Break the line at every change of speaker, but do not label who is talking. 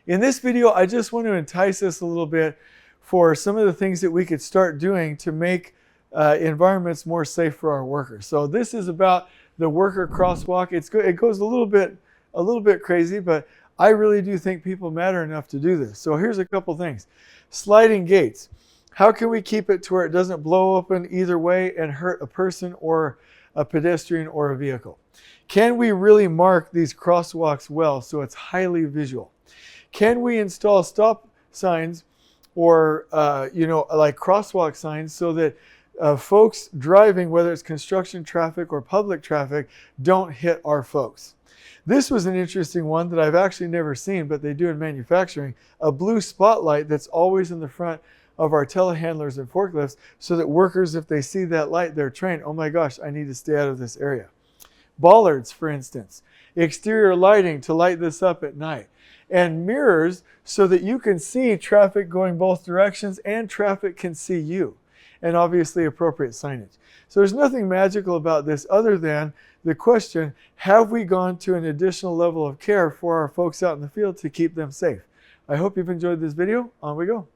In this video, I just want to entice us a little bit for some of the things that we could start doing to make environments more safe for our workers. So this is about the worker crosswalk. It goes a little bit crazy, but I really do think people matter enough to do this. So here's a couple things. Sliding gates. How can we keep it to where it doesn't blow open either way and hurt a person or a pedestrian or a vehicle? Can we really mark these crosswalks well so it's highly visual? Can we install stop signs or like crosswalk signs so that folks driving, whether it's construction traffic or public traffic, don't hit our folks? This was an interesting one that I've actually never seen, but they do in manufacturing. A blue spotlight that's always in the front of our telehandlers and forklifts so that workers, if they see that light, they're trained, oh my gosh, I need to stay out of this area. Bollards, for instance, exterior lighting to light this up at night. And mirrors so that you can see traffic going both directions and traffic can see you. And obviously appropriate signage. So there's nothing magical about this other than the question, have we gone to an additional level of care for our folks out in the field to keep them safe? I hope you've enjoyed this video. On we go.